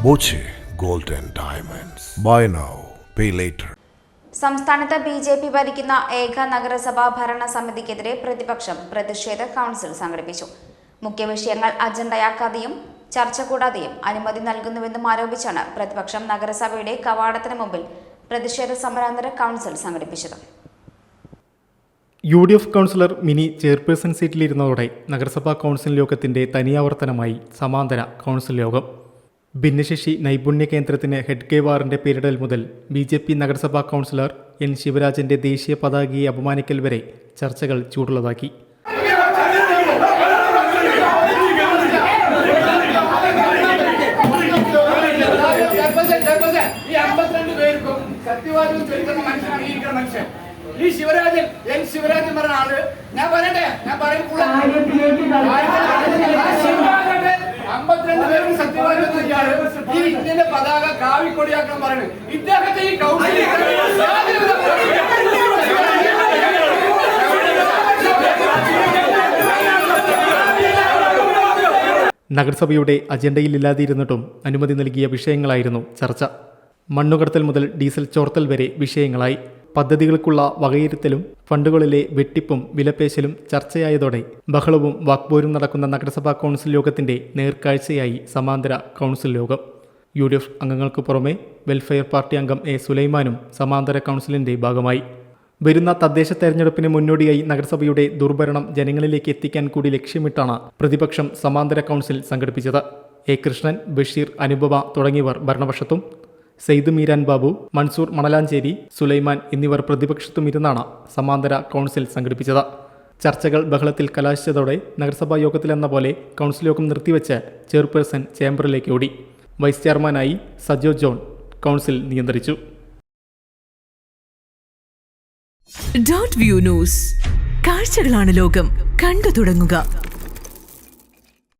Boche gold and diamonds. Buy now, pay later. സംസ്ഥാനത്ത് BJP ഭരിക്കുന്ന ഏക നഗരസഭാ ഭരണ സമിതിക്കെതിരെ പ്രതിപക്ഷം പ്രതിഷേധ കൗൺസിൽ സംഘടിപ്പിച്ചു. മുഖ്യ വിഷയങ്ങൾ അജണ്ടയാക്കാതെയും ചർച്ച കൂടാതെയും അനുമതി നൽകുന്നുവെന്നും ആരോപിച്ചാണ് പ്രതിപക്ഷം നഗരസഭയുടെ കവാടത്തിന് മുമ്പിൽ പ്രതിഷേധ സമരാന്തര കൗൺസിൽ സംഘടിപ്പിച്ചത്. UDF കൗൺസിലർ മിനി ചെയർപേഴ്സൺ സീറ്റിലിരുന്നതോടെ നഗരസഭാ കൗൺസിൽ യോഗത്തിന്റെ തനിയാവർത്തനമായി സമാന്തര കൗൺസിൽ യോഗം. ഭിന്നശേഷി നൈപുണ്യ കേന്ദ്രത്തിന് ഹെഡ് ഗേവാറിന്റെ പേരിടൽ മുതൽ BJP നഗരസഭാ കൗൺസിലർ N. ശിവരാജന്റെ ദേശീയ പതാകയെ അപമാനിക്കൽ വരെ ചർച്ചകൾ ചൂടുള്ളതാക്കി. ഈ ശിവരാജൻ N. ശിവരാജൻ പറഞ്ഞ ആള് ഞാൻ പറയട്ടെ, ഞാൻ പറയുമ്പോൾ 52 പേരും സത്യവാദികൾ ഈ ഇന്ത്യന്റെ പതാക കാവിക്കൊടിയാക്കാൻ പറയുന്നത് ഇദ്ദേഹത്തെ ഈ കൗൺസിൽ നഗരസഭയുടെ അജണ്ടയിലില്ലാതിരുന്നിട്ടും അനുമതി നൽകിയ വിഷയങ്ങളായിരുന്നു ചർച്ച. മണ്ണുകടത്തൽ മുതൽ ഡീസൽ ചോർത്തൽ വരെ വിഷയങ്ങളായി. പദ്ധതികൾക്കുള്ള വകയിരുത്തലും ഫണ്ടുകളിലെ വെട്ടിപ്പും വിലപേശലും ചർച്ചയായതോടെ ബഹളവും വാക്പോരും നടക്കുന്ന നഗരസഭാ കൗൺസിൽ യോഗത്തിന്റെ നേർക്കാഴ്ചയായി സമാന്തര കൗൺസിൽ യോഗം. UDF അംഗങ്ങൾക്ക് പുറമെ വെൽഫെയർ പാർട്ടി അംഗം A. സുലൈമാനും സമാന്തര കൗൺസിലിന്റെ ഭാഗമായി. വരുന്ന തദ്ദേശ തെരഞ്ഞെടുപ്പിന് മുന്നോടിയായി നഗരസഭയുടെ ദുർഭരണം ജനങ്ങളിലേക്ക് എത്തിക്കാൻ കൂടി ലക്ഷ്യമിട്ടാണ് പ്രതിപക്ഷം സമാന്തര കൗൺസിൽ സംഘടിപ്പിച്ചത്. A. കൃഷ്ണൻ, ബഷീർ, അനുപമ തുടങ്ങിയവർ ഭരണപക്ഷത്തും, സെയ്ദ് മീരാൻ ബാബു, മൻസൂർ മണലാഞ്ചേരി, സുലൈമാൻ എന്നിവർ പ്രതിപക്ഷത്തും ഇരുന്നാണ് സമാന്തര കൗൺസിൽ സംഘടിപ്പിച്ചത്. ചർച്ചകൾ ബഹളത്തിൽ കലാശിച്ചതോടെ നഗരസഭാ യോഗത്തിലെന്ന പോലെ കൗൺസിൽ യോഗം നിർത്തിവെച്ച് ചെയർപേഴ്സൺ ചേംബറിലേക്ക് ഓടി. വൈസ് ചെയർമാനായി സജോ ജോൺ കൗൺസിൽ നിയന്ത്രിച്ചു. ഡോട്ട് വ്യൂ ന്യൂസ്, കാഴ്ചകളാണ് ലോകം, കണ്ടു തുടങ്ങുക.